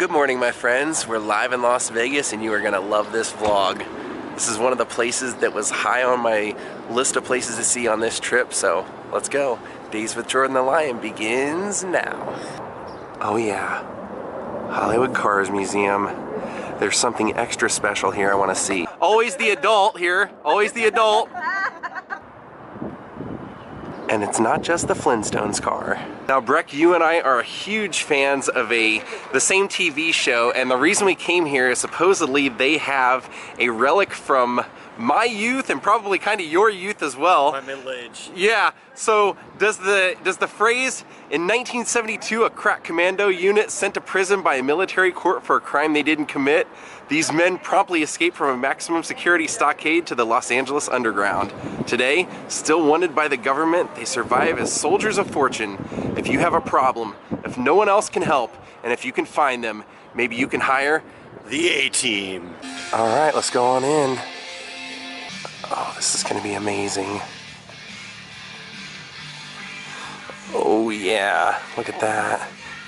Good morning, my friends. We're live in Las Vegas and you are gonna love this vlog. This is one of the places that was high on my list of places to see on this trip, so let's go. Daze with Jordan the Lion begins now. Oh yeah, Hollywood Cars Museum. There's something extra special here I wanna see. Always the adult here, always the adult. And it's not just the Flintstones car. Now Breck, you and I are huge fans of the same TV show, and the reason we came here is supposedly they have a relic from my youth and probably kind of your youth as well. My middle age. Yeah, so does the phrase, in 1972 a crack commando unit sent to prison by a military court for a crime they didn't commit, these men promptly escaped from a maximum security stockade to the Los Angeles underground. Today, still wanted by the government, they survive as soldiers of fortune. If you have a problem, if no one else can help, and if you can find them, maybe you can hire the A-Team. All right, let's go on in. Oh, this is gonna be amazing. Oh yeah, look at that.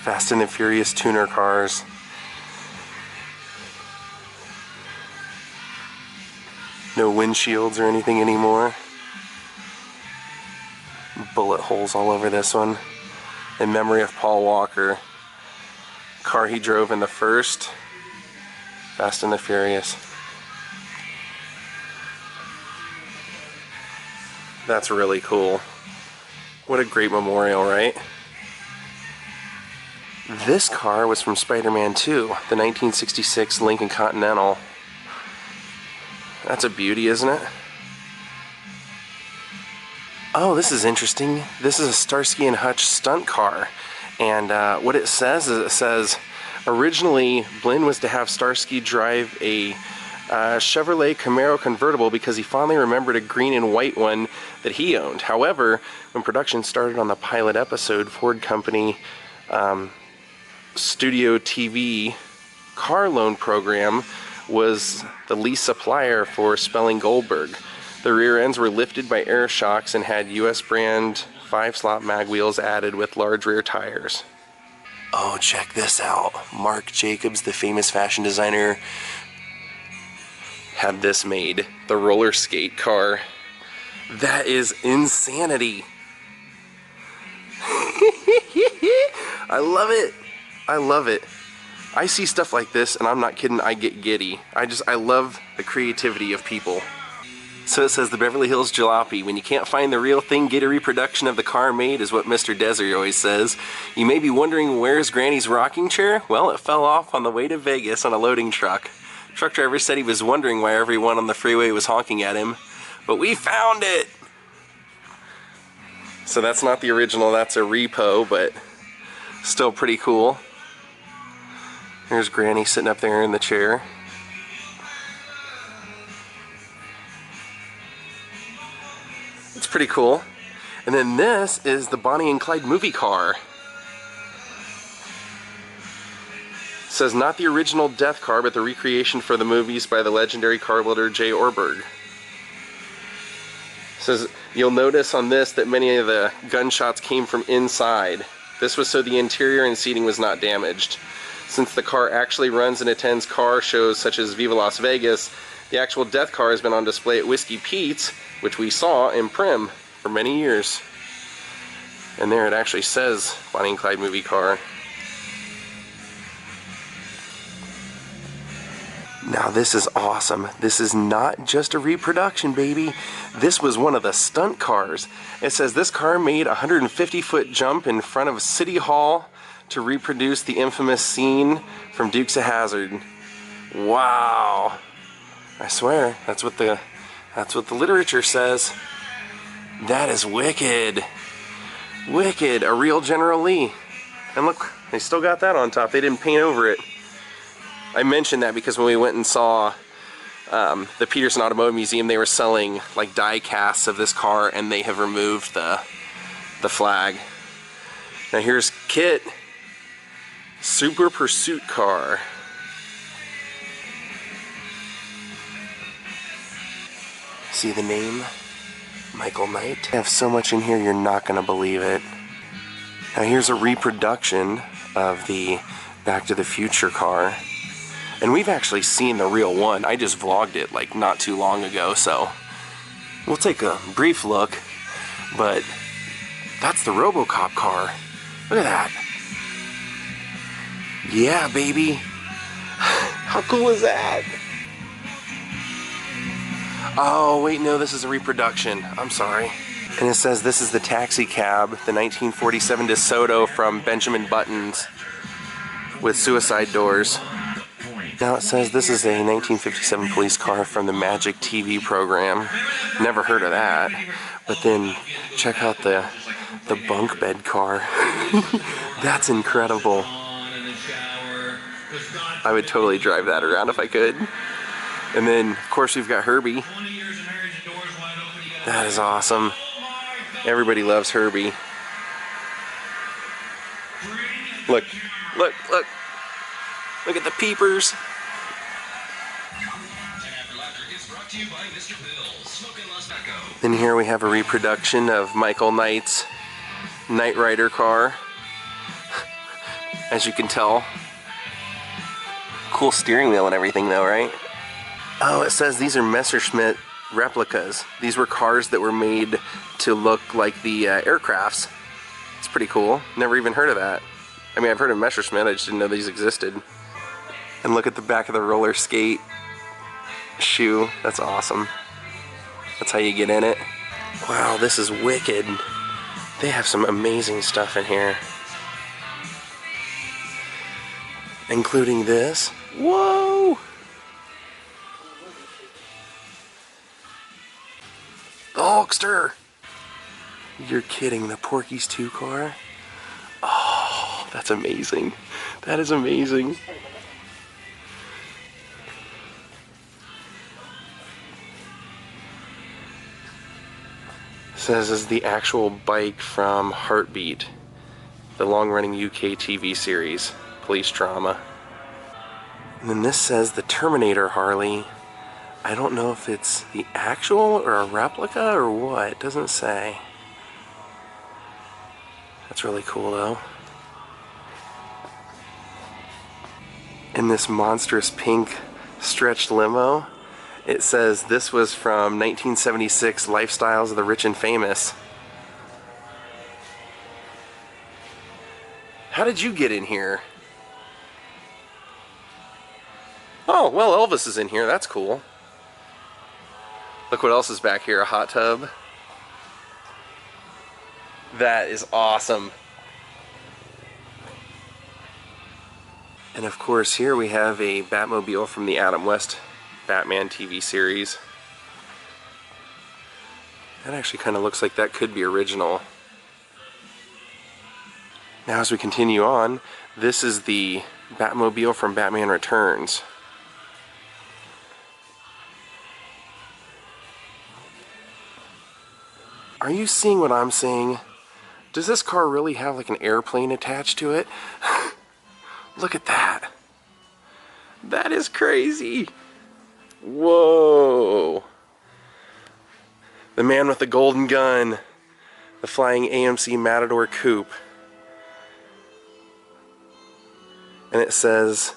Fast and the Furious tuner cars. No windshields or anything anymore. Bullet holes all over this one. In memory of Paul Walker. Car he drove in the first Fast and the Furious. That's really cool. What a great memorial, right? This car was from Spider-Man 2, the 1966 Lincoln Continental. That's a beauty, isn't it? Oh, this is interesting. This is a Starsky and Hutch stunt car. And what it says is, it says, originally Blinn was to have Starsky drive a Chevrolet Camaro convertible because he fondly remembered a green and white one that he owned. However, when production started on the pilot episode, Ford Company Studio TV car loan program was the lease supplier for Spelling Goldberg. The rear ends were lifted by air shocks and had US brand 5-slot mag wheels added with large rear tires. Oh, check this out. Marc Jacobs, the famous fashion designer, had this made. The roller skate car. That is insanity. I love it. I love it. I see stuff like this and I'm not kidding, I get giddy. I love the creativity of people. So it says the Beverly Hills Jalopy. When you can't find the real thing, get a reproduction of the car made, is what Mr. Desert always says. You may be wondering, where's Granny's rocking chair? Well, it fell off on the way to Vegas on a loading truck. Truck driver said he was wondering why everyone on the freeway was honking at him. But we found it! So that's not the original, that's a repo, but still pretty cool. There's Granny sitting up there in the chair. It's pretty cool. And then this is the Bonnie and Clyde movie car. It says not the original death car, but the recreation for the movies by the legendary car builder J. Orberg. It says you'll notice on this that many of the gunshots came from inside. This was so the interior and seating was not damaged. Since the car actually runs and attends car shows such as Viva Las Vegas, the actual death car has been on display at Whiskey Pete's, which we saw in Prim for many years. And there it actually says Bonnie and Clyde movie car. Now this is awesome. This is not just a reproduction, baby. This was one of the stunt cars. It says this car made a 150-foot jump in front of City Hall to reproduce the infamous scene from Dukes of Hazzard. Wow. I swear, that's what the literature says. That is wicked. Wicked, a real General Lee. And look, they still got that on top. They didn't paint over it. I mentioned that because when we went and saw the Peterson Automotive Museum, they were selling like die casts of this car and they have removed the flag. Now here's Kit. Super Pursuit car. See the name? Michael Knight. I have so much in here you're not gonna believe it. Now here's a reproduction of the Back to the Future car. And we've actually seen the real one. I just vlogged it like not too long ago, so we'll take a brief look. But that's the Robocop car. Look at that. Yeah, baby. How cool is that? Oh, wait, no, this is a reproduction. I'm sorry. And it says this is the taxi cab, the 1947 DeSoto from Benjamin Button's with suicide doors. Now it says this is a 1957 police car from the Magic TV program. Never heard of that. But then check out the bunk bed car. That's incredible. I would totally drive that around if I could. And then, of course, we've got Herbie. That is awesome. Everybody loves Herbie. Look, look, look. Look at the peepers. And here we have a reproduction of Michael Knight's Knight Rider car. As you can tell. Cool steering wheel and everything though, right? Oh, it says these are Messerschmitt replicas. These were cars that were made to look like the aircrafts. It's pretty cool. Never even heard of that. I mean, I've heard of Messerschmitt, I just didn't know these existed. And look at the back of the roller skate shoe. That's awesome. That's how you get in it. Wow, this is wicked. They have some amazing stuff in here. Including this. Whoa! The Hulkster! You're kidding, the Porky's 2 car? Oh, that's amazing. That is amazing. Says is the actual bike from Heartbeat, the long-running UK TV series, police drama. And then this says the Terminator Harley. I don't know if it's the actual or a replica or what. It doesn't say. That's really cool though. And this monstrous pink stretched limo. It says this was from 1976 Lifestyles of the Rich and Famous. How did you get in here? Oh, well, Elvis is in here. That's cool. Look what else is back here. A hot tub. That is awesome. And of course, here we have a Batmobile from the Adam West Batman TV series. That actually kind of looks like that could be original. Now as we continue on, this is the Batmobile from Batman Returns. Are you seeing what I'm seeing? Does this car really have like an airplane attached to it? Look at that. That is crazy. Whoa. The man with the golden gun. The flying AMC Matador Coupe. And it says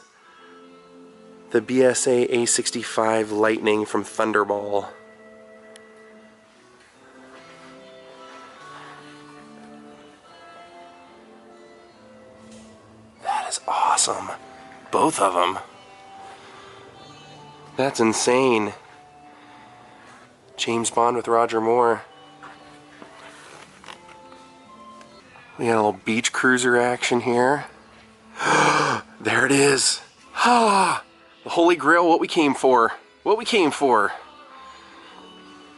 the BSA A65 Lightning from Thunderball. That is awesome. Both of them. That's insane. James Bond with Roger Moore. We got a little beach cruiser action here. There it is. Ah, the Holy Grail, what we came for. What we came for.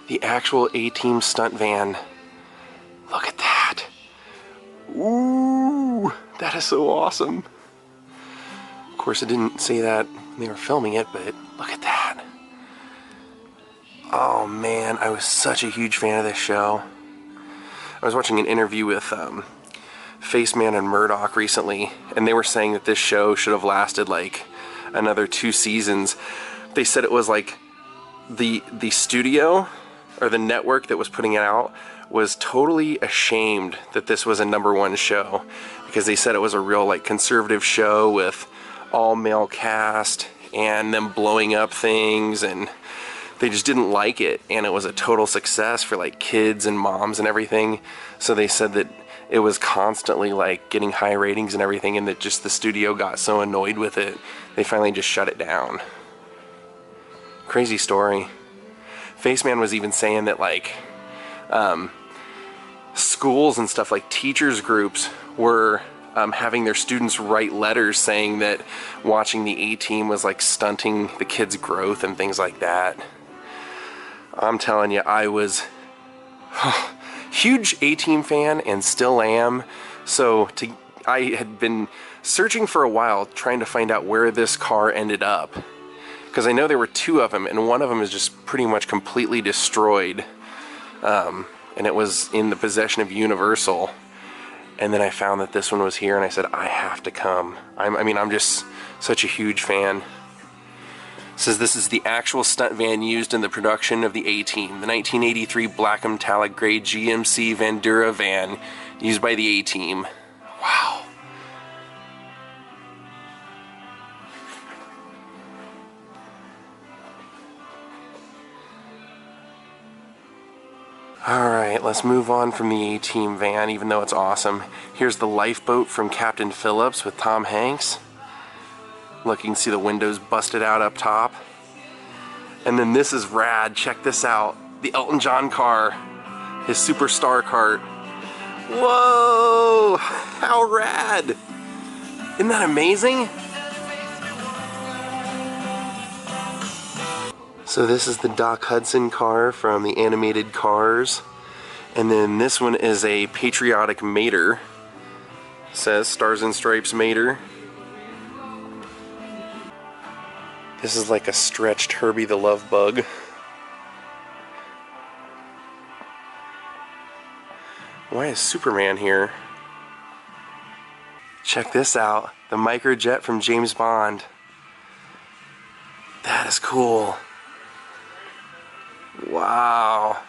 The actual A-Team stunt van. Look at that. Ooh, that is so awesome. Of course, it didn't say that when they were filming it, but look at that. Oh man, I was such a huge fan of this show. I was watching an interview with Faceman and Murdoch recently, and they were saying that this show should have lasted like another 2 seasons. They said it was like the studio or the network that was putting it out was totally ashamed that this was a #1 show, because they said it was a real like conservative show with all male cast and them blowing up things, and they just didn't like it, and it was a total success for like kids and moms and everything. So they said that it was constantly like getting high ratings and everything, and that just the studio got so annoyed with it, they finally just shut it down. Crazy story. Faceman was even saying that like schools and stuff, like teachers groups, were having their students write letters saying that watching the A-Team was like stunting the kids' growth and things like that. I'm telling you, I was huge A-Team fan and still am. So I had been searching for a while trying to find out where this car ended up, because I know there were two of them, and one of them is just pretty much completely destroyed, and it was in the possession of Universal. And then I found that this one was here, and I said, I have to come. I'm just such a huge fan. It says this is the actual stunt van used in the production of the A-Team, the 1983 black metallic gray GMC Vandura van used by the A-Team. Wow. Alright, let's move on from the A-Team van, even though it's awesome. Here's the lifeboat from Captain Phillips with Tom Hanks. Look, you can see the windows busted out up top. And then this is rad. Check this out. The Elton John car. His superstar cart. Whoa! How rad! Isn't that amazing? So this is the Doc Hudson car from the animated Cars. And then this one is a patriotic mater. It says Stars and Stripes mater. This is like a stretched Herbie the Love Bug. Why is Superman here? Check this out. The microjet from James Bond. That is cool. Wow.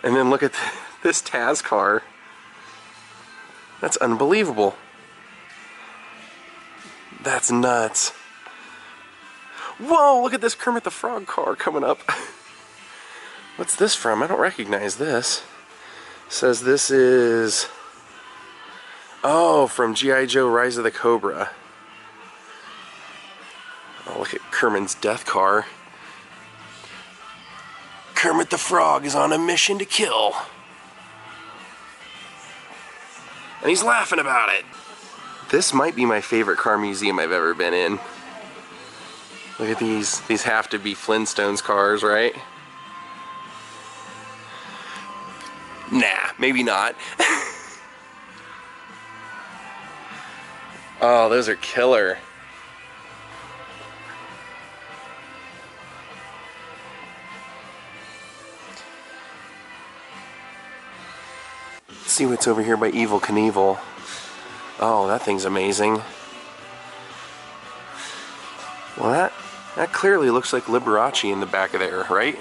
And then look at this Taz car. That's unbelievable. That's nuts. Whoa, look at this Kermit the Frog car coming up. What's this from? I don't recognize this. It says this is... Oh, from G.I. Joe Rise of the Cobra. Oh, look at Kermit's death car. Kermit the Frog is on a mission to kill. And he's laughing about it. This might be my favorite car museum I've ever been in. Look at these. These have to be Flintstones cars, right? Nah, maybe not. Oh, those are killer. Let's see what's over here by Evel Knievel. Oh, that thing's amazing. Well, that clearly looks like Liberace in the back of there, right?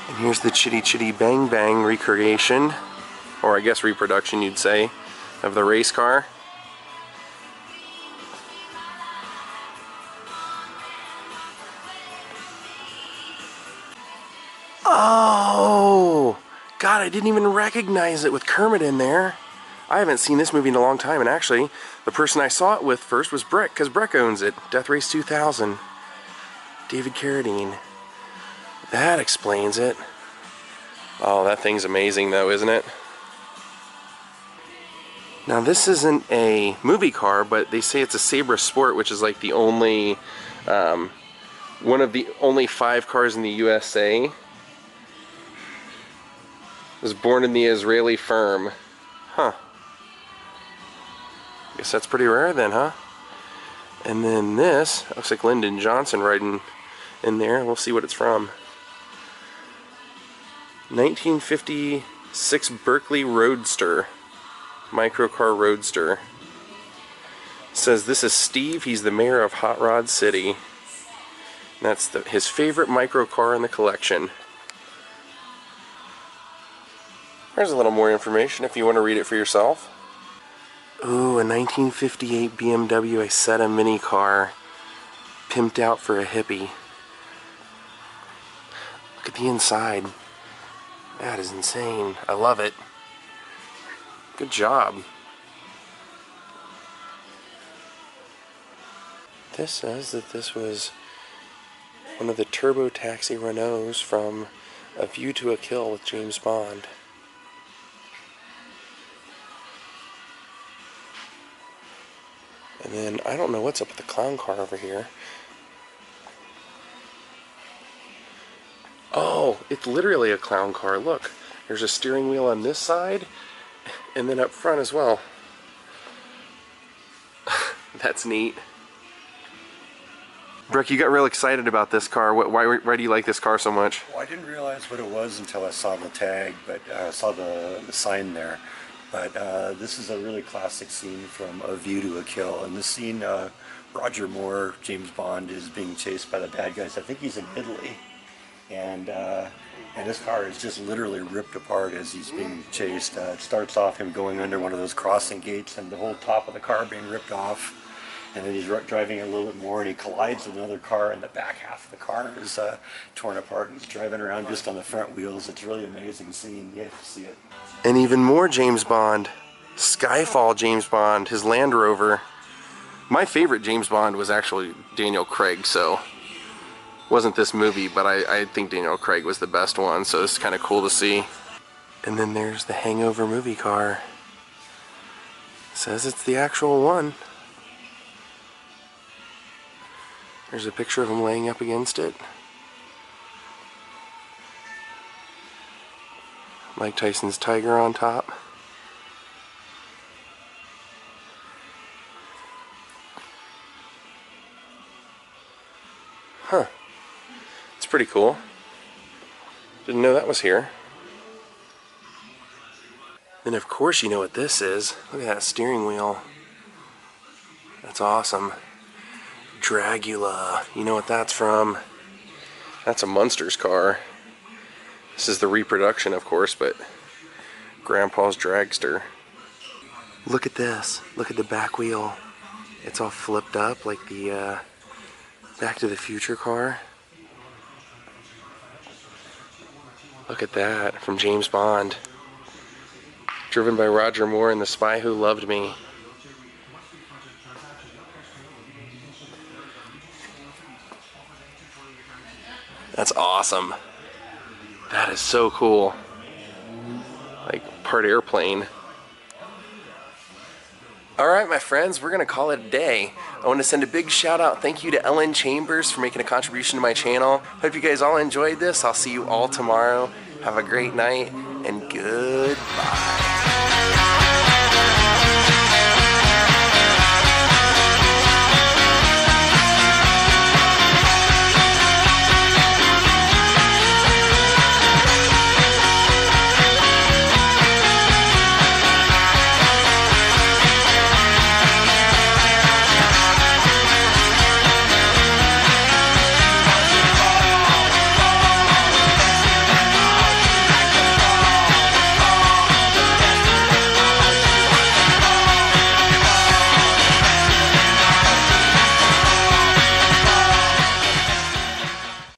And here's the Chitty Chitty Bang Bang recreation, or I guess reproduction you'd say, of the race car. Oh! God, I didn't even recognize it with Kermit in there. I haven't seen this movie in a long time, and actually, the person I saw it with first was Breck, because Breck owns it. Deathrace 2000. David Carradine. That explains it. Oh, that thing's amazing though, isn't it? Now, this isn't a movie car, but they say it's a Sabra Sport, which is like the only, one of the only 5 cars in the USA. It was born in the Israeli firm. Huh. Guess that's pretty rare then, huh? And then this, looks like Lyndon Johnson riding in there. We'll see what it's from. 1956 Berkeley Roadster. Microcar Roadster. It says this is Steve, he's the mayor of Hot Rod City. And that's his favorite microcar in the collection. There's a little more information if you want to read it for yourself. Ooh, a 1958 Bmw Isetta Mini Car. Pimped out for a hippie. Look at the inside. That is insane. I love it. Good job. This says that this was one of the turbo taxi Renaults from A View to a Kill with James Bond. And then I don't know what's up with the Klan Car over here. Oh, it's literally a Klan Car. Look, there's a steering wheel on this side and then up front as well. That's neat. Brooke, you got real excited about this car. Why do you like this car so much? Well, I didn't realize what it was until I saw the tag, but I saw the sign there. But this is a really classic scene from A View to a Kill. In this scene, Roger Moore, James Bond, is being chased by the bad guys. I think he's in Italy. And this car is just literally ripped apart as he's being chased. It starts off him going under one of those crossing gates and the whole top of the car being ripped off. And then he's driving a little bit more and he collides with another car and the back half of the car is torn apart. And he's driving around just on the front wheels. It's a really amazing scene. You have to see it. And even more James Bond. Skyfall James Bond, his Land Rover. My favorite James Bond was actually Daniel Craig, so wasn't this movie, but I think Daniel Craig was the best one, so it's kind of cool to see. And then there's the Hangover Movie Car. Says it's the actual one. There's a picture of him laying up against it. Mike Tyson's tiger on top. Huh. It's pretty cool. Didn't know that was here. Then of course you know what this is. Look at that steering wheel. That's awesome. Dragula. You know what that's from? That's a Munsters car. This is the reproduction, of course, but Grandpa's dragster. Look at this. Look at the back wheel. It's all flipped up like the Back to the Future car. Look at that, from James Bond. Driven by Roger Moore in The Spy Who Loved Me. That's awesome. That is so cool. Like part airplane. Alright my friends, we're going to call it a day. I want to send a big shout out, thank you to Ellen Chambers for making a contribution to my channel. Hope you guys all enjoyed this. I'll see you all tomorrow. Have a great night and goodbye.